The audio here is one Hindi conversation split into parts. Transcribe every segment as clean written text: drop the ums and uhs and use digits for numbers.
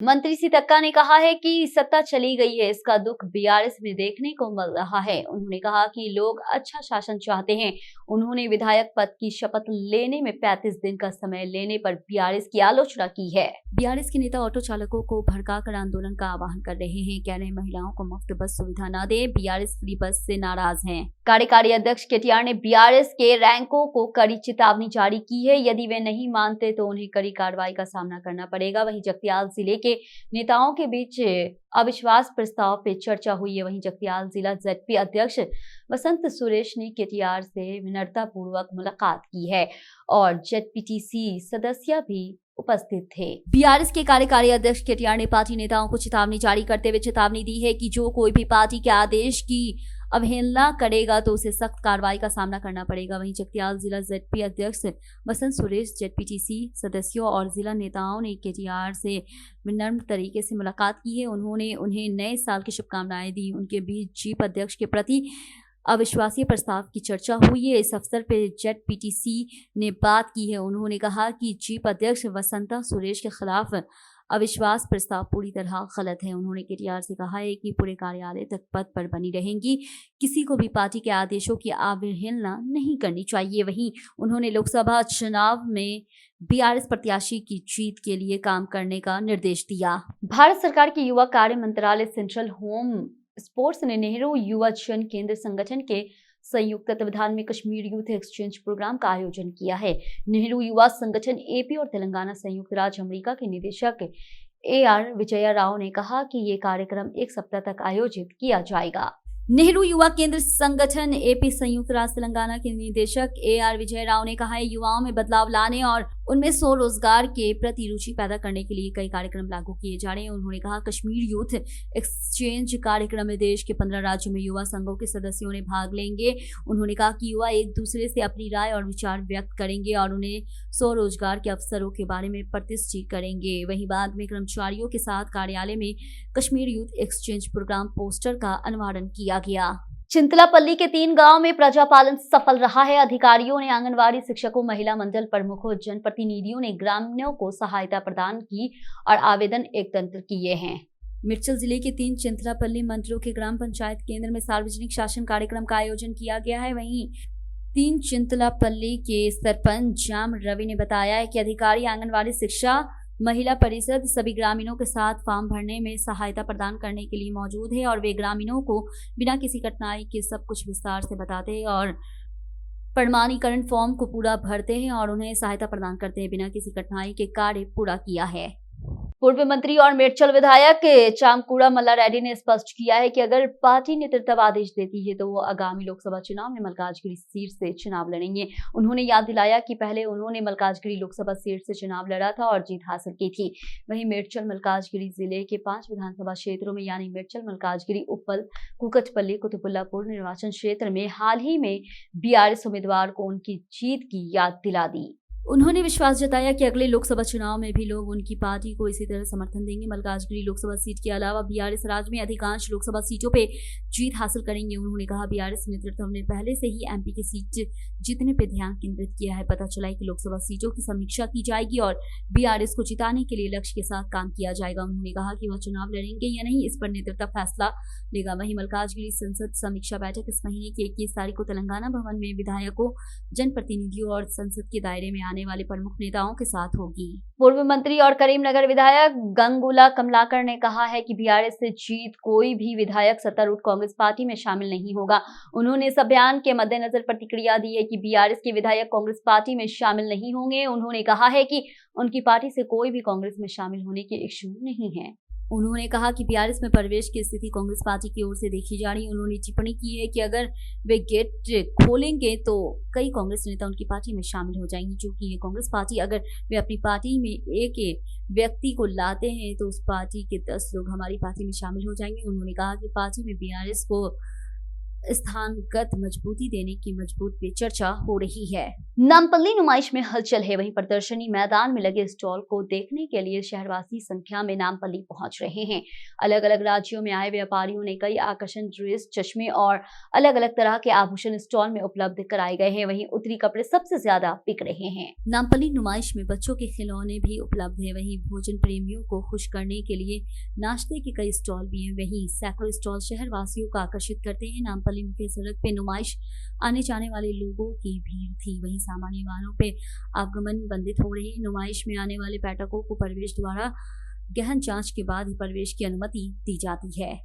मंत्री सीतक्का ने कहा है कि सत्ता चली गई है, इसका दुख बीआरएस में देखने को मिल रहा है। उन्होंने कहा कि लोग अच्छा शासन चाहते हैं। उन्होंने विधायक पद की शपथ लेने में 35 दिन का समय लेने पर बीआरएस की आलोचना की है। बीआरएस के नेता ऑटो चालकों को भड़काकर आंदोलन का आह्वान कर रहे हैं। कह रहे महिलाओं को मुफ्त बस सुविधा न दे, बीआरएस फ्री बस से नाराज हैं। कार्यकारी अध्यक्ष केटीआर ने बीआरएस के रैंकों को कड़ी चेतावनी जारी की है। यदि वे नहीं मानते तो उन्हें कड़ी कार्रवाई का सामना करना पड़ेगा। वहीं जगतियाल जिले के नेताओं के बीच अविश्वास प्रस्ताव पे चर्चा हुई है। वहीं जगतियाल जिला जेडपी अध्यक्ष वसंत सुरेश ने केटीआर से विनम्रता पूर्वक मुलाकात की है और जेडपीटीसी सदस्य भी उपस्थित थे। बीआरएस के कार्यकारी अध्यक्ष केटीआर ने पार्टी नेताओं को चेतावनी जारी करते हुए चेतावनी दी है कि जो कोई भी पार्टी के आदेश की अवहेलना करेगा तो उसे सख्त कार्रवाई का सामना करना पड़ेगा। वहीं जगतियाल जिला जेडपी अध्यक्ष वसंत सुरेश, जेडपीटीसी सदस्यों और जिला नेताओं ने केटीआर से विनम्र तरीके से मुलाकात की है। उन्होंने उन्हें नए साल की शुभकामनाएं दी। उनके बीच जीप अध्यक्ष के प्रति अविश्वासीय प्रस्ताव की चर्चा हुई है। इस अवसर पर जेडपीटीसी ने बात की है। उन्होंने कहा कि जीप अध्यक्ष वसंता सुरेश के खिलाफ अविश्वास प्रस्ताव पूरी तरह गलत है। उन्होंने केटीआर से कहा है कि पूरे कार्यालय तक पद पर बनी रहेंगी, किसी को भी पार्टी के आदेशों की अवहेलना नहीं करनी चाहिए। वहीं उन्होंने लोकसभा चुनाव में बीआरएस प्रत्याशी की जीत के लिए काम करने का निर्देश दिया। भारत सरकार के युवा कार्य मंत्रालय सेंट्रल होम स्पोर्ट्स ने नेहरू युवा जन केंद्र संगठन के संयुक्त तत्वाधान में कश्मीर यूथ एक्सचेंज प्रोग्राम का आयोजन किया है। नेहरू युवा संगठन एपी और तेलंगाना संयुक्त राज्य अमेरिका के निदेशक AR विजया राव ने कहा कि ये कार्यक्रम 1 सप्ताह तक आयोजित किया जाएगा। नेहरू युवा केंद्र संगठन एपी संयुक्त राज्य तेलंगाना के निदेशक AR विजय राव ने कहा है, युवाओं में बदलाव लाने और उनमें स्वरोजगार के प्रति रुचि पैदा करने के लिए कई कार्यक्रम लागू किए जा रहे हैं। उन्होंने कहा कश्मीर यूथ एक्सचेंज कार्यक्रम में देश के 15 राज्यों में युवा संघों के सदस्यों ने भाग लेंगे। उन्होंने कहा कि युवा एक दूसरे से अपनी राय और विचार व्यक्त करेंगे और उन्हें स्वरोजगार के अवसरों के बारे में प्रतिष्ठित करेंगे। वहीं बाद में कर्मचारियों के साथ कार्यालय में Kashmir youth exchange program poster का अनावरण किया गया। चिंतलापल्ली के 3 गांव में प्रजापालन सफल रहा है। अधिकारियों ने आंगनवाड़ी शिक्षकों, महिला मंडल प्रमुखों, जनप्रतिनिधियों ने ग्रामीणों को सहायता प्रदान की और आवेदन एकत्र किए हैं। मिर्चल जिले के 3 चिंतलापल्ली मंडलों के ग्राम पंचायत केंद्र में सार्वजनिक शासन कार्यक्रम का आयोजन किया गया है। वहीं 3 चिंतलापल्ली के सरपंच जाम रवि ने बताया है कि अधिकारी आंगनवाड़ी शिक्षा, महिला परिषद सभी ग्रामीणों के साथ फॉर्म भरने में सहायता प्रदान करने के लिए मौजूद है और वे ग्रामीणों को बिना किसी कठिनाई के सब कुछ विस्तार से बताते हैं और प्रमाणीकरण फॉर्म को पूरा भरते हैं और उन्हें सहायता प्रदान करते हैं। बिना किसी कठिनाई के कार्य पूरा किया है। पूर्व मंत्री और मेडचल विधायक चामकुड़ा मल्ला रेड्डी ने स्पष्ट किया है कि अगर पार्टी नेतृत्व आदेश देती है तो वो आगामी लोकसभा चुनाव में मल्काजगिरी सीट से चुनाव लड़ेंगे। उन्होंने याद दिलाया कि पहले उन्होंने मल्काजगिरी लोकसभा सीट से चुनाव लड़ा था और जीत हासिल की थी। वहीं मेडचल मल्काजगिरी जिले के 5 विधानसभा क्षेत्रों में यानी मेडचल, मल्काजगिरी, उप्पल, कुकटपल्ली, कुतुबुल्लापुर निर्वाचन क्षेत्र में हाल ही में बीआरएस उम्मीदवार को उनकी जीत की याद दिला दी। उन्होंने विश्वास जताया कि अगले लोकसभा चुनाव में भी लोग उनकी पार्टी को इसी तरह समर्थन देंगे। मल्काजगिरी लोकसभा सीट के अलावा बीआरएस राज्य में अधिकांश लोकसभा सीटों पे जीत हासिल करेंगे। उन्होंने कहा बीआरएस नेतृत्व ने पहले से ही एमपी की सीट जीतने पर ध्यान केंद्रित किया है। पता चला है कि लोकसभा सीटों की समीक्षा की जाएगी और बीआरएस को जिताने के लिए लक्ष्य के साथ काम किया जाएगा। उन्होंने कहा कि वह चुनाव लड़ेंगे या नहीं, इस पर नेतृत्व फैसला लेगा। वहीं मल्काजगिरी संसद समीक्षा बैठक इस महीने की 21 तारीख को तेलंगाना भवन में विधायकों, जनप्रतिनिधियों और संसद के दायरे में आने वाले प्रमुख नेताओं के साथ होगी। पूर्व मंत्री और करीमनगर विधायक गंगुला कमलाकर ने कहा है कि बीआरएस से जीत कोई भी विधायक सत्तारूढ़ कांग्रेस पार्टी में शामिल नहीं होगा। उन्होंने इस अभियान के मद्देनजर प्रतिक्रिया दी है कि बीआरएस के विधायक कांग्रेस पार्टी में शामिल नहीं होंगे। उन्होंने कहा है कि उनकी पार्टी से कोई भी कांग्रेस में शामिल होने के इच्छुक नहीं है। उन्होंने कहा कि बीआरएस में प्रवेश की स्थिति कांग्रेस पार्टी की ओर से देखी जा रही है। उन्होंने टिप्पणी की है कि अगर वे गेट खोलेंगे तो कई कांग्रेस नेता उनकी पार्टी में शामिल हो जाएंगे, जो कि ये कांग्रेस पार्टी अगर वे अपनी पार्टी में एक व्यक्ति को लाते हैं तो उस पार्टी के 10 लोग हमारी पार्टी में शामिल हो जाएंगे। उन्होंने कहा कि पार्टी में बीआरएस को स्थानगत मजबूती देने की मजबूत पे चर्चा हो रही है। नामपल्ली नुमाइश में हलचल है, वहीं प्रदर्शनी मैदान में लगे स्टॉल को देखने के लिए शहरवासी संख्या में नामपल्ली पहुंच रहे हैं। अलग अलग राज्यों में आए व्यापारियों ने कई आकर्षण ड्रेस, चश्मे और अलग अलग तरह के आभूषण स्टॉल में उपलब्ध कराए गए हैं। वहीं उत्तरी कपड़े सबसे ज्यादा बिक रहे हैं। नामपल्ली नुमाइश में बच्चों के खिलौने भी उपलब्ध है। वहीं भोजन प्रेमियों को खुश करने के लिए नाश्ते के कई स्टॉल भी हैं। वहीं सैकड़ों स्टॉल शहरवासियों को आकर्षित करते हैं। नामपल्ली मुख्य सड़क पे नुमाइश आने जाने वाले लोगों की भीड़ थी। वहीं सामान्य वाहनों पे आगमन बंदित हो रहे हैं। नुमाइश में आने वाले पर्यटकों को प्रवेश द्वारा गहन जांच के बाद ही प्रवेश की अनुमति दी जाती है।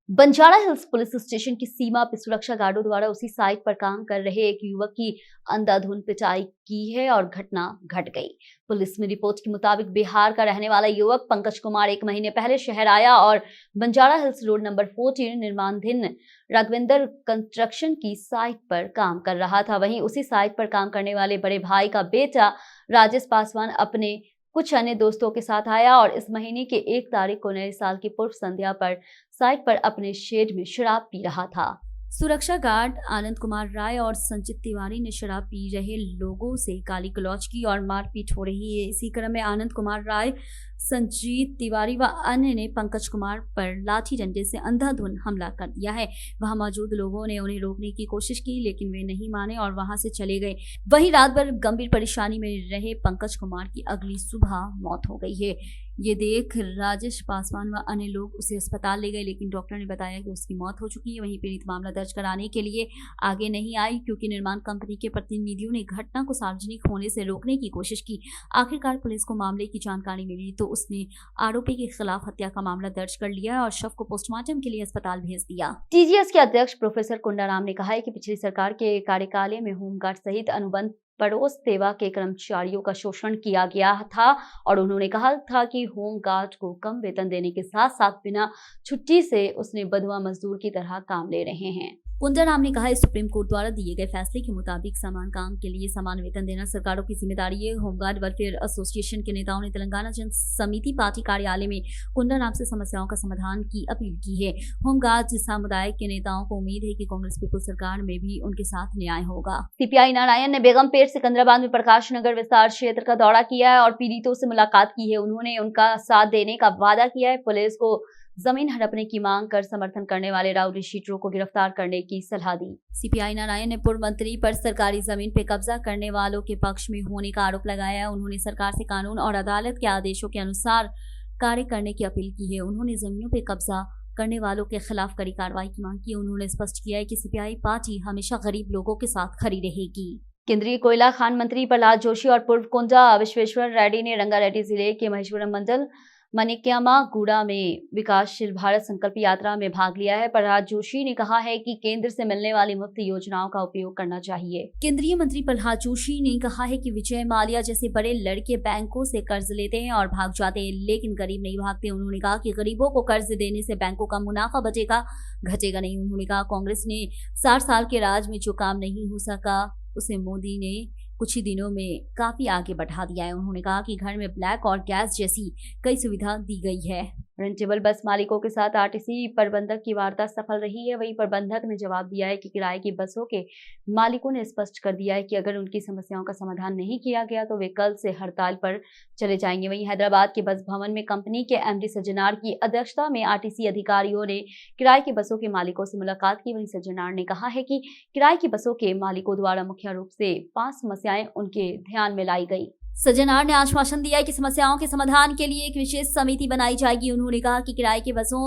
बंजारा हिल्स पुलिस स्टेशन की सीमा पर सुरक्षा गार्डों द्वारा उसी साइट पर काम कर रहे एक युवक की अंधाधुंध पिटाई की है और घटना घट गई। पुलिस में रिपोर्ट के मुताबिक बिहार का रहने वाला युवक पंकज कुमार 1 महीने पहले शहर आया और बंजारा हिल्स रोड नंबर 14 निर्माणाधीन राघवेंद्र कंस्ट्रक्शन की साइट पर काम कर रहा था। वहीं उसी साइट पर काम करने वाले बड़े भाई का बेटा राजेश पासवान अपने कुछ अन्य दोस्तों के साथ आया और इस महीने के 1 तारीख को नए साल की पूर्व संध्या पर साइट पर अपने शेड में शराब पी रहा था। सुरक्षा गार्ड आनंद कुमार राय और संचित तिवारी ने शराब पी रहे लोगों से गाली गलौज की और मारपीट हो रही है। इसी क्रम में आनंद कुमार राय, संजीत तिवारी व अन्य ने पंकज कुमार पर लाठी डंडे से अंधाधुंध हमला कर दिया है। वहां मौजूद लोगों ने उन्हें रोकने की कोशिश की, लेकिन वे नहीं माने और वहां से चले गए। वहीं रात भर गंभीर परेशानी में रहे पंकज कुमार की अगली सुबह मौत हो गई है। ये देख राजेश पासवान व अन्य लोग उसे अस्पताल ले गए, लेकिन डॉक्टर ने बताया कि उसकी मौत हो चुकी है। वहीं पीड़ित मामला दर्ज कराने के लिए आगे नहीं आई, क्योंकि निर्माण कंपनी के प्रतिनिधियों ने घटना को सार्वजनिक होने से रोकने की कोशिश की। आखिरकार पुलिस को मामले की जानकारी मिली तो उसने आरोपी के खिलाफ हत्या का मामला दर्ज कर लिया और शव को पोस्टमार्टम के लिए अस्पताल भेज दिया। टीजीएस के अध्यक्ष प्रोफेसर कुंडाराम ने कहा है कि पिछली सरकार के कार्यकाल में होमगार्ड सहित अनुबंध पड़ोस सेवा के कर्मचारियों का शोषण किया गया था और उन्होंने कहा था कि होमगार्ड को कम वेतन देने के साथ साथ बिना छुट्टी से उसने बंधुआ मजदूर की तरह काम ले रहे हैं। कुंडाराम ने कहा, सुप्रीम कोर्ट द्वारा दिए गए फैसले के मुताबिक समान काम के लिए समान वेतन देना सरकारों की जिम्मेदारी है। होमगार्ड वेलफेयर एसोसिएशन के नेताओं ने तेलंगाना जन समिति पार्टी कार्यालय में कुंडाराम से समस्याओं का समाधान की अपील की है। होमगार्ड समुदाय के नेताओं को उम्मीद है कि कांग्रेस पीपुल्स सरकार में भी उनके साथ न्याय होगा। सीपीआई नारायण ने बेगमपेट सिकंदराबाद में प्रकाश नगर विस्तार क्षेत्र का दौरा किया है और पीड़ितों से मुलाकात की है। उन्होंने उनका साथ देने का वादा किया है। पुलिस को जमीन हड़पने की मांग कर समर्थन करने वाले राउडी शीटरों को गिरफ्तार करने की सलाह दी। सीपीआई नारायण ने पूर्व मंत्री पर सरकारी जमीन पर कब्जा करने वालों के पक्ष में होने का आरोप लगाया। उन्होंने सरकार से कानून और अदालत के आदेशों के अनुसार कार्य करने की अपील की है। उन्होंने जमीनों पर कब्जा करने वालों के खिलाफ कड़ी कार्रवाई की मांग की। उन्होंने स्पष्ट किया है कि सीपीआई पार्टी हमेशा गरीब लोगों के साथ खड़ी रहेगी। केंद्रीय कोयला खान मंत्री प्रहलाद जोशी और पूर्व कोंडा विश्वेश्वर रेड्डी ने रंगारेड्डी जिले के महेश्वरम मंडल मनिक्यामागुड़ा में विकासशील भारत संकल्प यात्रा में भाग लिया है। प्रहलाद जोशी ने कहा है कि केंद्र से मिलने वाली मुफ्त योजनाओं का उपयोग करना चाहिए। केंद्रीय मंत्री प्रहलाद जोशी ने कहा है कि विजय माल्या जैसे बड़े लड़के बैंकों से कर्ज लेते हैं और भाग जाते हैं, लेकिन गरीब नहीं भागते। उन्होंने कहा कि गरीबों को कर्ज देने से बैंकों का मुनाफा बचेगा, घटेगा नहीं। उन्होंने कहा कांग्रेस ने 60 साल के राज में जो काम नहीं हो सका उसे मोदी ने कुछ ही दिनों में काफी आगे बढ़ा दिया है। उन्होंने कहा कि घर में ब्लैक और गैस जैसी कई सुविधा दी गई है। रेंटेबल बस मालिकों के साथ आरटीसी प्रबंधक की वार्ता सफल रही है। वहीं प्रबंधक ने जवाब दिया है कि किराए की बसों के मालिकों ने स्पष्ट कर दिया है कि अगर उनकी समस्याओं का समाधान नहीं किया गया तो वे कल से हड़ताल पर चले जाएंगे। वहीं हैदराबाद के बस भवन में कंपनी के एमडी सज्जनार की अध्यक्षता में आरटीसी अधिकारियों ने किराए की बसों के मालिकों से मुलाकात की। वहीं सज्जनार ने कहा है कि किराए की बसों के मालिकों द्वारा मुख्य रूप से 5 समस्याएं उनके ध्यान में लाई गई। सज्जनार ने आश्वासन दिया कि समस्याओं के समाधान के लिए एक विशेष समिति बनाई जाएगी। उन्होंने कहा कि किराए की बसों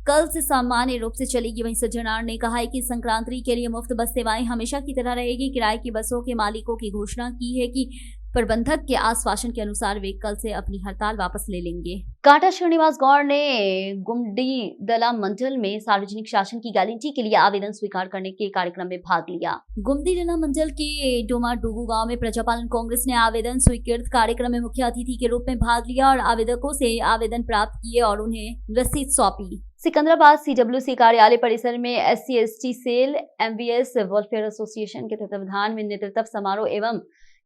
कल से सामान्य रूप से चलेगी। वहीं सज्जनार ने कहा है कि संक्रांति के लिए मुफ्त बस सेवाएं हमेशा की तरह रहेगी। किराए की बसों के मालिकों की घोषणा की है कि प्रबंधक के आश्वासन के अनुसार वे कल से अपनी हड़ताल वापस ले लेंगे। कांटा श्रीनिवास गौड़ ने गुमडी दला मंडल में सार्वजनिक शासन की गारंटी के लिए आवेदन स्वीकार करने के कार्यक्रम में भाग लिया। गुमडी दला मंडल के डोमाडुगु गांव में प्रजापालन कांग्रेस ने आवेदन स्वीकृत कार्यक्रम में मुख्य अतिथि के रूप में भाग लिया और आवेदकों से आवेदन प्राप्त किए और उन्हें रसीद सौंपी। सिकंदराबाद सीडब्ल्यूसी कार्यालय परिसर में SC/ST cell MVS welfare association के तत्वावधान में नेतृत्व समारोह एवं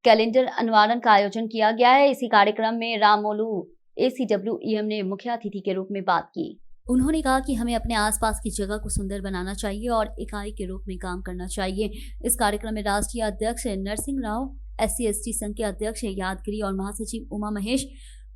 कैलेंडर अनावरण का आयोजन किया गया है। इसी कार्यक्रम में रामोलू ACWEM ने मुख्य अतिथि के रूप में बात की। उन्होंने कहा कि हमें अपने आसपास की जगह को सुंदर बनाना चाहिए और इकाई के रूप में काम करना चाहिए। इस कार्यक्रम में राष्ट्रीय अध्यक्ष नरसिंह राव, SC/ST संघ के अध्यक्ष यादगिरी और महासचिव उमा महेश,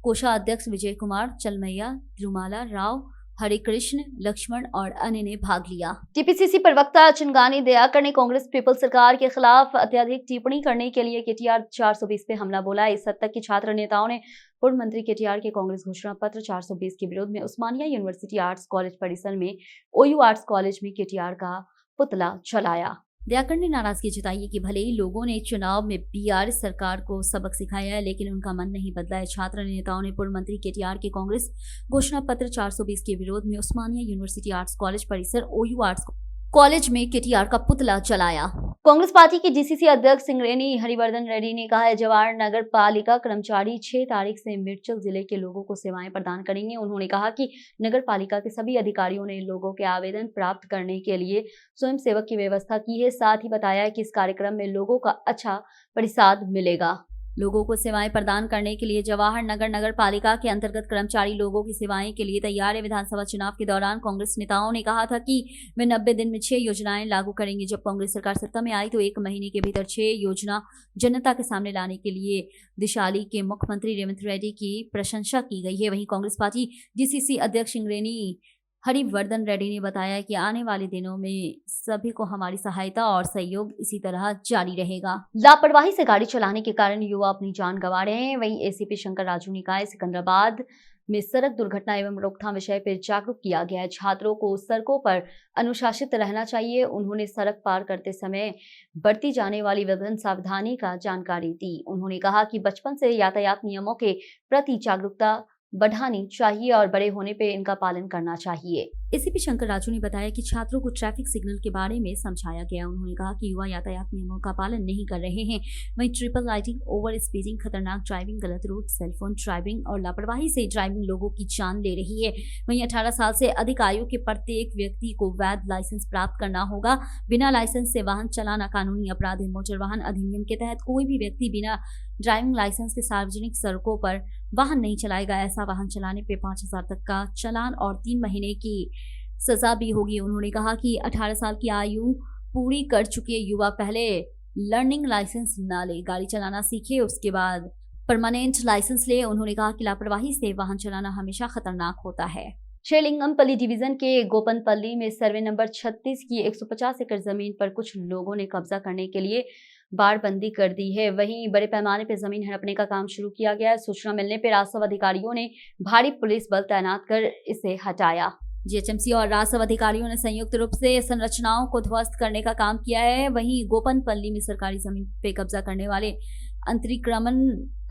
कोषाध्यक्ष विजय कुमार, चलमैया, ध्रुमाला राव, हरे कृष्ण, लक्ष्मण और अन्य ने भाग लिया। टीपीसीसी प्रवक्ता चिंगानी दयाकर ने कांग्रेस पीपल सरकार के खिलाफ अत्यधिक टिप्पणी करने के लिए KTR 420 पे हमला बोला। इस हद तक कि छात्र नेताओं ने पूर्व मंत्री KTR के कांग्रेस घोषणा पत्र 420 के विरोध में उस्मानिया यूनिवर्सिटी आर्ट्स कॉलेज परिसर में OU आर्ट्स कॉलेज में KTR का पुतला जलाया। दयाकर ने नाराजगी जताई है कि भले ही लोगों ने चुनाव में BRS सरकार को सबक सिखाया है, लेकिन उनका मन नहीं बदला है। छात्र नेताओं ने पूर्व मंत्री KTR के कांग्रेस घोषणा पत्र 420 के विरोध में उस्मानिया यूनिवर्सिटी आर्ट्स कॉलेज परिसर OU आर्ट्स कॉलेज में KTR का पुतला जलाया। कांग्रेस पार्टी के DCC अध्यक्ष सिंगरेनी हरिवर्धन रेड्डी ने कहा है, जवाहर नगर पालिका कर्मचारी 6 तारीख से मिर्चल जिले के लोगों को सेवाएं प्रदान करेंगे। उन्होंने कहा कि नगर पालिका के सभी अधिकारियों ने लोगों के आवेदन प्राप्त करने के लिए स्वयं सेवक की व्यवस्था की है। साथ ही बताया कि इस कार्यक्रम में लोगों का अच्छा प्रतिसाद मिलेगा। लोगों को सेवाएं प्रदान करने के लिए जवाहर नगर पालिका के अंतर्गत कर्मचारी लोगों की सेवाएं के लिए तैयार है। विधानसभा चुनाव के दौरान कांग्रेस नेताओं ने कहा था कि वे 90 दिन में 6 योजनाएं लागू करेंगे। जब कांग्रेस सरकार सत्ता में आई तो 1 महीने के भीतर 6 योजना जनता के सामने लाने के लिए दिशाली के मुख्यमंत्री रेवंत रेड्डी की प्रशंसा की गई है। वहीं कांग्रेस पार्टी DCC अध्यक्ष सिंगरेनी हरिवर्धन रेड्डी ने बताया कि आने वाले दिनों में सभी को हमारी सहायता और सहयोग इसी तरह जारी रहेगा। लापरवाही से गाड़ी चलाने के कारण युवा अपनी जान गंवा रहे हैं। वहीं ACP शंकर राजू ने कहा, सिकंदराबाद में सड़क दुर्घटना एवं रोकथाम विषय पर जागरूक किया गया है। छात्रों को सड़कों पर अनुशासित रहना चाहिए। उन्होंने सड़क पार करते समय बरती जाने वाली विभिन्न सावधानी का जानकारी दी। उन्होंने कहा कि बचपन से यातायात नियमों के प्रति जागरूकता बढ़ानी चाहिए और बड़े होने पे इनका पालन करना चाहिए। ACP शंकर राजू ने बताया कि छात्रों को ट्रैफिक सिग्नल के बारे में समझाया गया। उन्होंने कहा कि युवा यातायात नियमों का पालन नहीं कर रहे हैं। वहीं ट्रिपल राइडिंग, ओवर स्पीडिंग, खतरनाक ड्राइविंग, गलत रूट, सेलफोन ड्राइविंग और लापरवाही से ड्राइविंग लोगों की जान ले रही है। वहीं 18 साल से अधिक आयु के प्रत्येक व्यक्ति को वैध लाइसेंस प्राप्त करना होगा। बिना लाइसेंस से वाहन चलाना कानूनी अपराध है। मोटर वाहन अधिनियम के तहत कोई भी व्यक्ति बिना ड्राइविंग लाइसेंस के सार्वजनिक सड़कों पर वाहन नहीं चलाएगा। ऐसा वाहन चलाने पे 5,000 तक का चालान और 3 महीने की सजा भी होगी। उन्होंने कहा कि 18 साल की आयु पूरी कर चुके युवा पहले लर्निंग लाइसेंस ना ले, गाड़ी चलाना सीखे, उसके बाद परमानेंट लाइसेंस ले। उन्होंने कहा कि लापरवाही से वाहन चलाना हमेशा खतरनाक होता है। शेरलिंगमपल्ली डिवीजन के गोपनपल्ली में सर्वे नंबर 36 की 150 एकड़ जमीन पर कुछ लोगों ने कब्जा करने के लिए बाड़बंदी कर दी है। वहीं बड़े पैमाने पर जमीन हड़पने का काम शुरू किया गया है। सूचना मिलने पर राजस्व अधिकारियों ने भारी पुलिस बल तैनात कर इसे हटाया। GHMC और राजस्व अधिकारियों ने संयुक्त रूप से संरचनाओं को ध्वस्त करने का काम किया है। वहीं गोपनपल्ली में सरकारी जमीन पे कब्जा करने वाले अंतरिक्रमण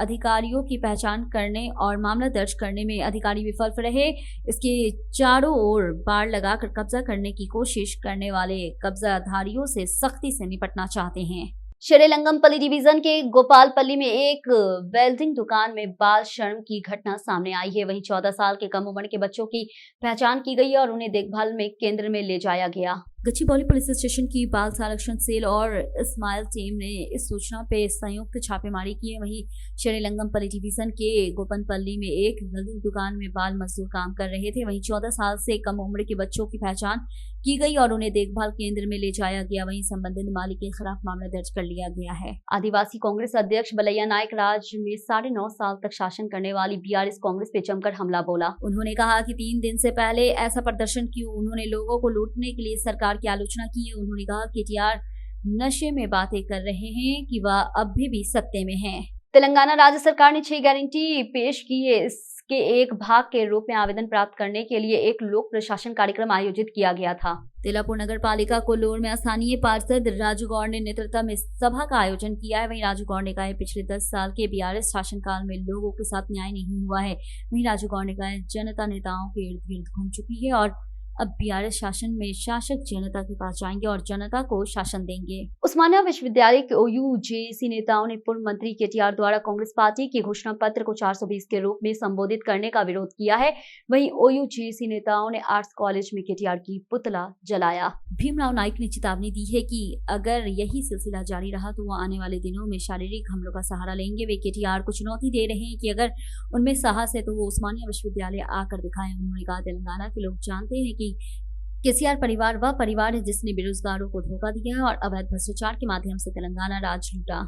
अधिकारियों की पहचान करने और मामला दर्ज करने में अधिकारी विफल रहे। इसके चारों ओर बाड़ लगाकर कब्जा करने की कोशिश करने वाले कब्जाधारियों से सख्ती से निपटना चाहते हैं। शेरलिंगमपल्ली डिवीजन के गोपालपल्ली में एक वेल्डिंग दुकान में बाल श्रम की घटना सामने आई है। वहीं 14 साल के कम उम्र के बच्चों की पहचान की गई है और उन्हें देखभाल में केंद्र में ले जाया गया। गच्चीबौली पुलिस स्टेशन की बाल संरक्षण सेल और स्माइल टीम ने इस सूचना पे संयुक्त छापेमारी की है। वहीं शेरलिंगमपल्ली डिवीजन के गोपनपल्ली में एक वेल्डिंग दुकान में बाल मजदूर काम कर रहे थे। वहीं 14 साल से कम उम्र के बच्चों की पहचान की गई और उन्हें देखभाल केंद्र में ले जाया गया। वहीं संबंधित मालिक के खिलाफ मामला दर्ज कर लिया गया है। आदिवासी कांग्रेस अध्यक्ष बलैया नायक राज्य में 9.5 साल तक शासन करने वाली BRS कांग्रेस पे जमकर हमला बोला। उन्होंने कहा कि 3 दिन से पहले ऐसा प्रदर्शन क्यों। उन्होंने लोगों को लूटने के लिए सरकार की आलोचना की है। उन्होंने कहा कि KTR नशे में बातें कर रहे हैं कि वह अभी भी सत्ते में है। तेलंगाना राज्य सरकार ने 6 गारंटी पेश की है। इसके एक भाग के रूप में आवेदन प्राप्त करने के लिए एक लोक प्रशासन कार्यक्रम आयोजित किया गया था। तेलापुर नगर पालिका कोल्लूर में स्थानीय पार्षद राजू गौड़ ने नेतृत्व में सभा का आयोजन किया है। वहीं राजू गौड़ ने कहा है पिछले 10 साल के BRS शासनकाल में लोगों के साथ न्याय नहीं हुआ है। वहीं राजू गौड़ ने कहा जनता नेताओं के इर्द गिर्द घूम चुकी है और अब बीआरएस शासन में शासक जनता के पास जाएंगे और जनता को शासन देंगे। उस्मानिया विश्वविद्यालय के ओयू जेएसी नेताओं ने पूर्व मंत्री केटीआर द्वारा कांग्रेस पार्टी के घोषणा पत्र को 420 के रूप में संबोधित करने का विरोध किया है। वहीं ओयू जेएसी नेताओं ने आर्ट्स कॉलेज में केटीआर की पुतला जलाया। भीमराव नाइक ने चेतावनी दी है कि अगर यही सिलसिला जारी रहा तो वो आने वाले दिनों में शारीरिक हमलों का सहारा लेंगे। वे केटीआर को चुनौती दे रहे हैं कि अगर उनमें साहस है तो वो उस्मानिया विश्वविद्यालय आकर दिखाएं। उन्होंने कहा, तेलंगाना के लोग जानते हैं कि केसीआर परिवार वह परिवार है जिसने बेरोजगारों को धोखा दिया है और अवैध भ्रष्टाचार के माध्यम से तेलंगाना राज लूटा।